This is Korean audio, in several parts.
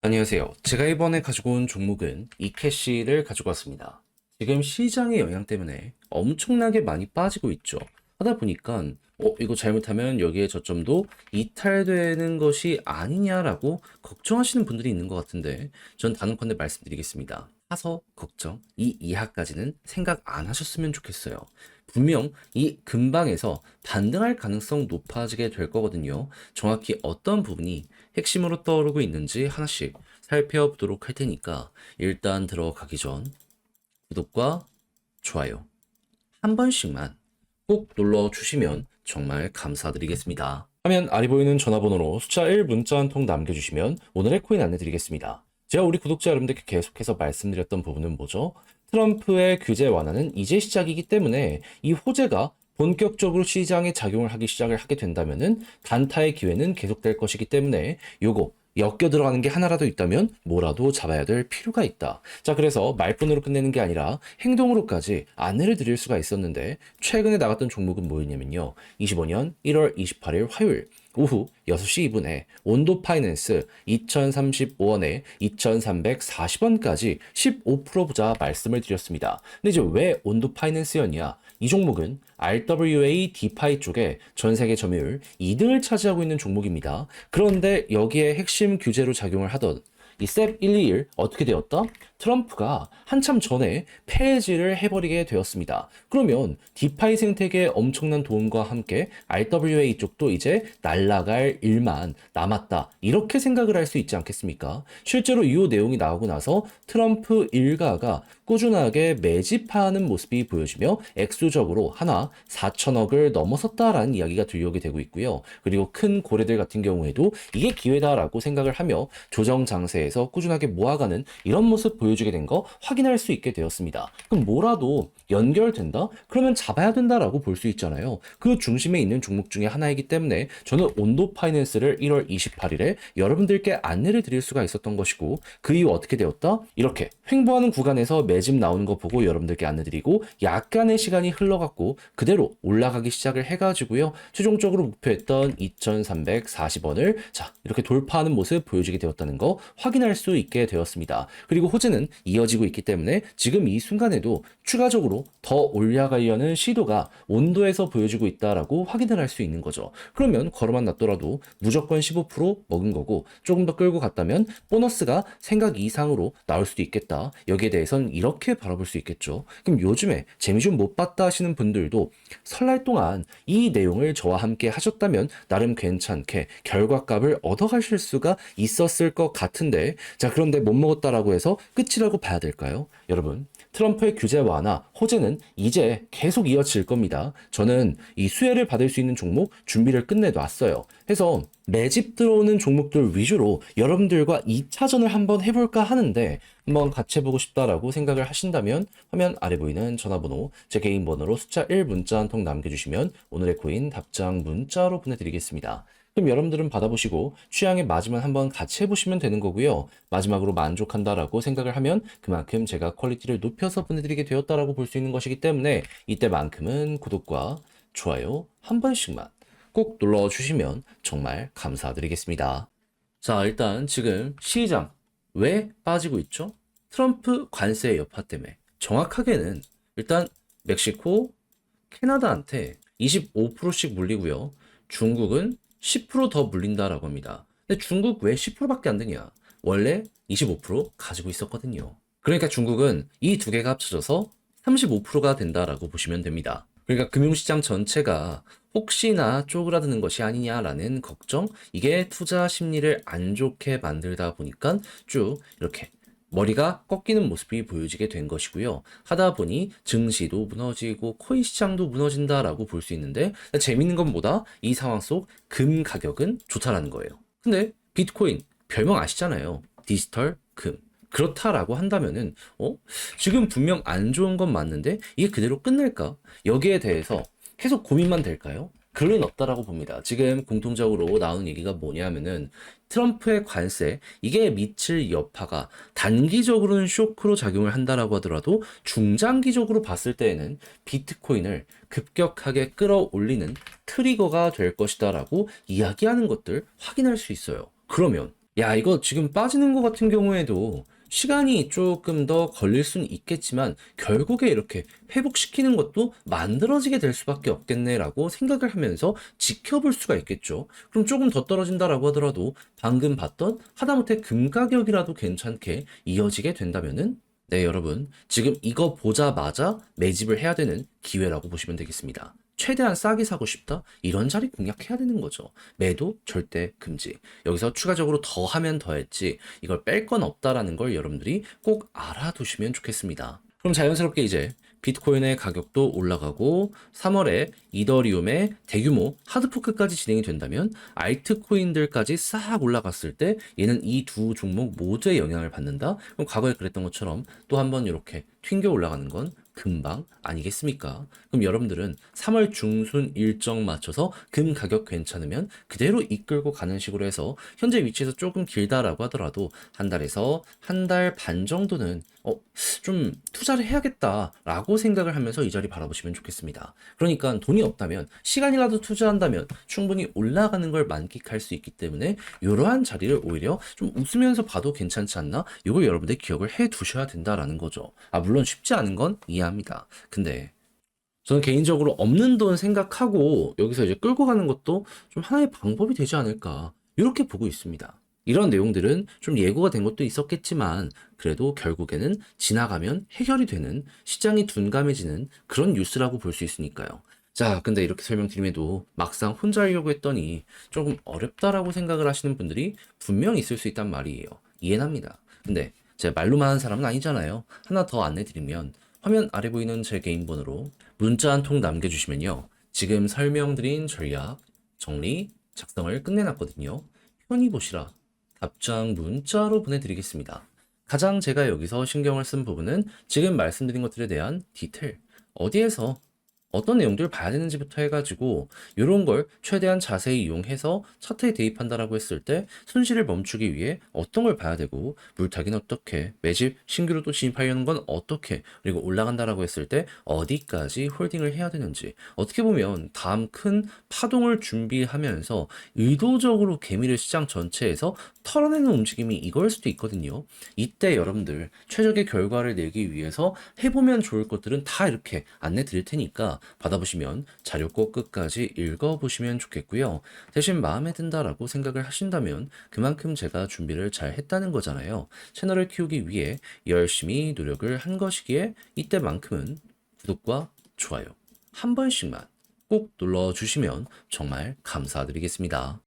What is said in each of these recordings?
안녕하세요. 제가 이번에 가지고 온 종목은 이캐시를 가지고 왔습니다. 지금 시장의 영향 때문에 엄청나게 많이 빠지고 있죠. 하다 보니까 이거 잘못하면 여기에 저점도 이탈되는 것이 아니냐라고 걱정하시는 분들이 있는 것 같은데 전 단언컨대 말씀드리겠습니다. 사서 걱정 이 이하까지는 생각 안 하셨으면 좋겠어요. 분명 이 근방에서 반등할 가능성 높아지게 될 거거든요. 정확히 어떤 부분이 핵심으로 떠오르고 있는지 하나씩 살펴보도록 할 테니까 일단 들어가기 전 구독과 좋아요 한 번씩만 꼭 눌러주시면 정말 감사드리겠습니다. 화면 아래 보이는 전화번호로 숫자 1 문자 한 통 남겨주시면 오늘의 코인 안내드리겠습니다. 제가 우리 구독자 여러분들께 계속해서 말씀드렸던 부분은 뭐죠? 트럼프의 규제 완화는 이제 시작이기 때문에 이 호재가 본격적으로 시장에 작용을 하기 시작을 하게 된다면은 단타의 기회는 계속될 것이기 때문에 요거 엮여 들어가는 게 하나라도 있다면 뭐라도 잡아야 될 필요가 있다. 자, 그래서 말뿐으로 끝내는 게 아니라 행동으로까지 안내를 드릴 수가 있었는데 최근에 나갔던 종목은 뭐였냐면요. 25년 1월 28일 화요일 오후 6시 2분에 온도 파이낸스 2035원에 2340원까지 15% 부자 말씀을 드렸습니다. 근데 이제 왜 온도 파이낸스였냐? 이 종목은 RWA 디파이 쪽에 전 세계 점유율 2등을 차지하고 있는 종목입니다. 그런데 여기에 핵심 규제로 작용을 하던 이 셉 121 어떻게 되었다? 트럼프가 한참 전에 폐지를 해버리게 되었습니다. 그러면 디파이 생태계에 엄청난 도움과 함께 RWA 쪽도 이제 날아갈 일만 남았다. 이렇게 생각을 할 수 있지 않겠습니까? 실제로 이 내용이 나오고 나서 트럼프 일가가 꾸준하게 매집하는 모습이 보여지며 액수적으로 하나 4천억을 넘어섰다라는 이야기가 들려오게 되고 있고요. 그리고 큰 고래들 같은 경우에도 이게 기회다라고 생각을 하며 조정 장세에서 꾸준하게 모아가는 이런 모습 보여주게 된 거 확인할 수 있게 되었습니다. 그럼 뭐라도 연결된다? 그러면 잡아야 된다라고 볼 수 있잖아요. 그 중심에 있는 종목 중에 하나이기 때문에 저는 온도 파이낸스를 1월 28일에 여러분들께 안내를 드릴 수가 있었던 것이고 그 이후 어떻게 되었다? 이렇게 횡보하는 구간에서 매집 나오는 거 보고 여러분들께 안내드리고 약간의 시간이 흘러갔고 그대로 올라가기 시작을 해가지고요. 최종적으로 목표했던 2340원을 자 이렇게 돌파하는 모습 보여주게 되었다는 거 확인할 수 있게 되었습니다. 그리고 호재는 이어지고 있기 때문에 지금 이 순간에도 추가적으로 더 올라가려는 시도가 온도에서 보여지고 있다라고 확인을 할 수 있는 거죠. 그러면 걸어만 놨더라도 무조건 15% 먹은 거고 조금 더 끌고 갔다면 보너스가 생각 이상으로 나올 수도 있겠다. 여기에 대해서는 이렇게 바라볼 수 있겠죠. 그럼 요즘에 재미 좀 못 봤다 하시는 분들도 설날 동안 이 내용을 저와 함께 하셨다면 나름 괜찮게 결과값을 얻어가실 수가 있었을 것 같은데 자 그런데 못 먹었다라고 해서 끝이라고 봐야 될까요? 여러분 트럼프의 규제 완화, 호재는 이제 계속 이어질 겁니다. 저는 이 수혜를 받을 수 있는 종목 준비를 끝내놨어요. 해서 매집 들어오는 종목들 위주로 여러분들과 2차전을 한번 해볼까 하는데 한번 같이 해보고 싶다라고 생각을 하신다면 화면 아래 보이는 전화번호 제 개인 번호로 숫자 1 문자 한 통 남겨주시면 오늘의 코인 답장 문자로 보내드리겠습니다. 그럼 여러분들은 받아보시고 취향에 맞으면 한번 같이 해보시면 되는 거고요. 마지막으로 만족한다라고 생각을 하면 그만큼 제가 퀄리티를 높여서 보내드리게 되었다라고 볼 수 있는 것이기 때문에 이때만큼은 구독과 좋아요 한 번씩만 꼭 눌러주시면 정말 감사드리겠습니다. 자, 일단 지금 시장 왜 빠지고 있죠? 트럼프 관세 여파 때문에 정확하게는 일단 멕시코, 캐나다한테 25%씩 물리고요. 중국은 10%더 물린다라고 합니다. 근데 중국 왜 10%밖에 안 되냐? 원래 25% 가지고 있었거든요. 그러니까 중국은 이 두 개가 합쳐져서 35%가 된다라고 보시면 됩니다. 그러니까 금융시장 전체가 혹시나 쪼그라드는 것이 아니냐라는 걱정, 이게 투자 심리를 안 좋게 만들다 보니까 쭉 이렇게 머리가 꺾이는 모습이 보여지게 된 것이고요. 하다 보니 증시도 무너지고 코인 시장도 무너진다라고 볼 수 있는데 재밌는 건 뭐다? 이 상황 속 금 가격은 좋다라는 거예요. 근데 비트코인 별명 아시잖아요. 디지털 금. 그렇다라고 한다면은 지금 분명 안 좋은 건 맞는데 이게 그대로 끝날까? 여기에 대해서 계속 고민만 될까요? 그는 없다라고 봅니다. 지금 공통적으로 나오는 얘기가 뭐냐면은 트럼프의 관세 이게 미칠 여파가 단기적으로는 쇼크로 작용을 한다라고 하더라도 중장기적으로 봤을 때에는 비트코인을 급격하게 끌어올리는 트리거가 될 것이다라고 이야기하는 것들 확인할 수 있어요. 그러면 야, 이거 지금 빠지는 것 같은 경우에도 시간이 조금 더 걸릴 수는 있겠지만 결국에 이렇게 회복시키는 것도 만들어지게 될 수밖에 없겠네라고 생각을 하면서 지켜볼 수가 있겠죠. 그럼 조금 더 떨어진다라고 하더라도 방금 봤던 하다못해 금 가격이라도 괜찮게 이어지게 된다면은 네, 여러분. 지금 이거 보자마자 매집을 해야 되는 기회라고 보시면 되겠습니다. 최대한 싸게 사고 싶다? 이런 자리 공략해야 되는 거죠. 매도 절대 금지. 여기서 추가적으로 더 하면 더 했지 이걸 뺄 건 없다라는 걸 여러분들이 꼭 알아두시면 좋겠습니다. 그럼 자연스럽게 이제 비트코인의 가격도 올라가고 3월에 이더리움의 대규모 하드포크까지 진행이 된다면 알트코인들까지 싹 올라갔을 때 얘는 이 두 종목 모두에 영향을 받는다? 그럼 과거에 그랬던 것처럼 또 한번 이렇게 튕겨 올라가는 건 금방 아니겠습니까? 그럼 여러분들은 3월 중순 일정 맞춰서 금 가격 괜찮으면 그대로 이끌고 가는 식으로 해서 현재 위치에서 조금 길다라고 하더라도 한 달에서 한 달 반 정도는 좀 투자를 해야겠다라고 생각을 하면서 이 자리 바라보시면 좋겠습니다. 그러니까 돈이 없다면 시간이라도 투자한다면 충분히 올라가는 걸 만끽할 수 있기 때문에 이러한 자리를 오히려 좀 웃으면서 봐도 괜찮지 않나? 이걸 여러분들 기억을 해 두셔야 된다라는 거죠. 물론 쉽지 않은 건 이해합니다. 근데 저는 개인적으로 없는 돈 생각하고 여기서 이제 끌고 가는 것도 좀 하나의 방법이 되지 않을까 이렇게 보고 있습니다. 이런 내용들은 좀 예고가 된 것도 있었겠지만 그래도 결국에는 지나가면 해결이 되는 시장이 둔감해지는 그런 뉴스라고 볼 수 있으니까요. 자, 근데 이렇게 설명드림에도 막상 혼자 하려고 했더니 조금 어렵다라고 생각을 하시는 분들이 분명 있을 수 있단 말이에요. 이해는 합니다. 근데 제가 말로만 하는 사람은 아니잖아요. 하나 더 안내드리면 화면 아래 보이는 제 개인 번호로 문자 한 통 남겨주시면요. 지금 설명드린 전략, 정리, 작성을 끝내놨거든요. 편히 보시라 답장 문자로 보내드리겠습니다. 가장 제가 여기서 신경을 쓴 부분은 지금 말씀드린 것들에 대한 디테일, 어디에서 어떤 내용들을 봐야 되는지부터 해가지고 이런 걸 최대한 자세히 이용해서 차트에 대입한다라고 했을 때 손실을 멈추기 위해 어떤 걸 봐야 되고 물타기는 어떻게 매집 신규로 또 진입하려는 건 어떻게 그리고 올라간다라고 했을 때 어디까지 홀딩을 해야 되는지 어떻게 보면 다음 큰 파동을 준비하면서 의도적으로 개미를 시장 전체에서 털어내는 움직임이 이걸 수도 있거든요. 이때 여러분들 최적의 결과를 내기 위해서 해보면 좋을 것들은 다 이렇게 안내 드릴 테니까 받아보시면 자료 꼭 끝까지 읽어보시면 좋겠고요. 대신 마음에 든다라고 생각을 하신다면 그만큼 제가 준비를 잘 했다는 거잖아요. 채널을 키우기 위해 열심히 노력을 한 것이기에 이때만큼은 구독과 좋아요 한 번씩만 꼭 눌러주시면 정말 감사드리겠습니다.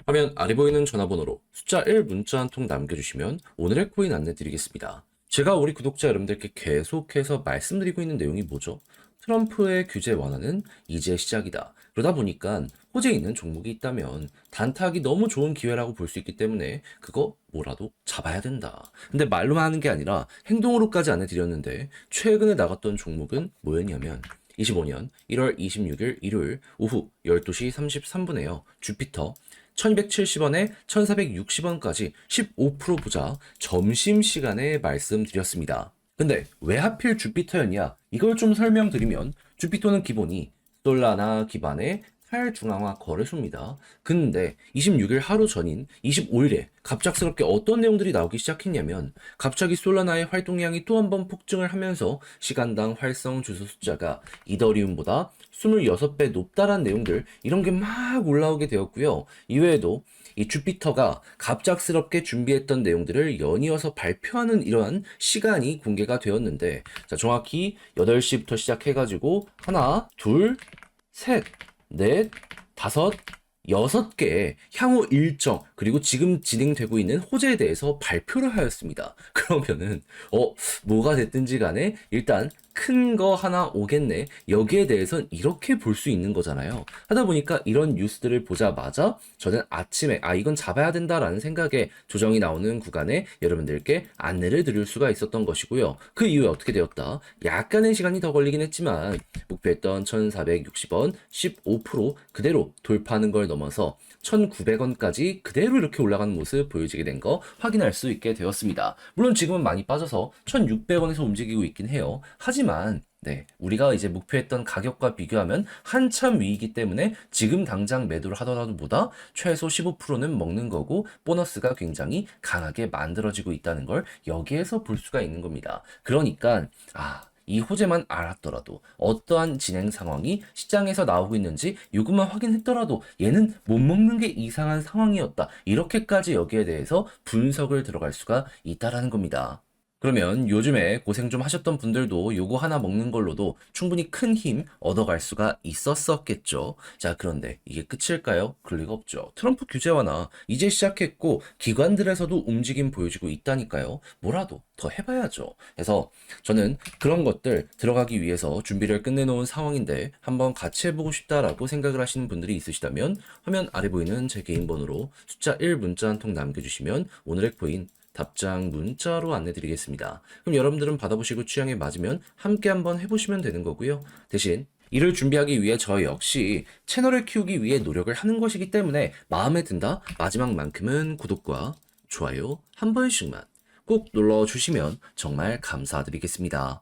화면 아래 보이는 전화번호로 숫자 1 문자 한 통 남겨주시면 오늘의 코인 안내 드리겠습니다. 제가 우리 구독자 여러분들께 계속해서 말씀드리고 있는 내용이 뭐죠? 트럼프의 규제 완화는 이제 시작이다. 그러다 보니까 호재에 있는 종목이 있다면 단타하기 너무 좋은 기회라고 볼 수 있기 때문에 그거 뭐라도 잡아야 된다. 근데 말로만 하는 게 아니라 행동으로까지 안내 드렸는데 최근에 나갔던 종목은 뭐였냐면 25년 1월 26일 일요일 오후 12시 33분에요. 주피터 1270원에 1460원까지 15% 보자 점심시간에 말씀드렸습니다. 근데 왜 하필 주피터였냐? 이걸 좀 설명드리면 주피터는 기본이 솔라나 기반의 탈중앙화 거래소입니다. 근데 26일 하루 전인 25일에 갑작스럽게 어떤 내용들이 나오기 시작했냐면 갑자기 솔라나의 활동량이 또 한 번 폭증을 하면서 시간당 활성 주소 숫자가 이더리움보다 26배 높다란 내용들 이런 게 막 올라오게 되었고요. 이외에도 이 주피터가 갑작스럽게 준비했던 내용들을 연이어서 발표하는 이러한 시간이 공개가 되었는데 자, 정확히 8시부터 시작해가지고 하나, 둘, 셋, 넷, 다섯, 6개의 향후 일정 그리고 지금 진행되고 있는 호재에 대해서 발표를 하였습니다. 그러면은 뭐가 됐든지 간에 일단 큰 거 하나 오겠네. 여기에 대해서는 이렇게 볼 수 있는 거잖아요. 하다 보니까 이런 뉴스들을 보자마자 저는 아침에 이건 잡아야 된다라는 생각에 조정이 나오는 구간에 여러분들께 안내를 드릴 수가 있었던 것이고요. 그 이후에 어떻게 되었다? 약간의 시간이 더 걸리긴 했지만 목표했던 1460원 15% 그대로 돌파하는 걸 넘어서 1,900원까지 그대로 이렇게 올라가는 모습 보여지게 된 거 확인할 수 있게 되었습니다. 물론 지금은 많이 빠져서 1,600원에서 움직이고 있긴 해요. 하지만 네, 우리가 이제 목표했던 가격과 비교하면 한참 위이기 때문에 지금 당장 매도를 하더라도 보다 최소 15%는 먹는 거고 보너스가 굉장히 강하게 만들어지고 있다는 걸 여기에서 볼 수가 있는 겁니다. 그러니까 이 호재만 알았더라도 어떠한 진행 상황이 시장에서 나오고 있는지 이것만 확인했더라도 얘는 못 먹는 게 이상한 상황이었다. 이렇게까지 여기에 대해서 분석을 들어갈 수가 있다라는 겁니다. 그러면 요즘에 고생 좀 하셨던 분들도 요거 하나 먹는 걸로도 충분히 큰 힘 얻어갈 수가 있었었겠죠. 자, 그런데 이게 끝일까요? 그럴 리가 없죠. 트럼프 규제 완화 이제 시작했고 기관들에서도 움직임 보여주고 있다니까요. 뭐라도 더 해봐야죠. 그래서 저는 그런 것들 들어가기 위해서 준비를 끝내놓은 상황인데 한번 같이 해보고 싶다라고 생각을 하시는 분들이 있으시다면 화면 아래 보이는 제 개인 번호로 숫자 1 문자 한 통 남겨주시면 오늘의 코인 답장 문자로 안내드리겠습니다. 그럼 여러분들은 받아보시고 취향에 맞으면 함께 한번 해보시면 되는 거고요. 대신 이를 준비하기 위해 저 역시 채널을 키우기 위해 노력을 하는 것이기 때문에 마음에 든다 마지막만큼은 구독과 좋아요 한 번씩만 꼭 눌러주시면 정말 감사드리겠습니다.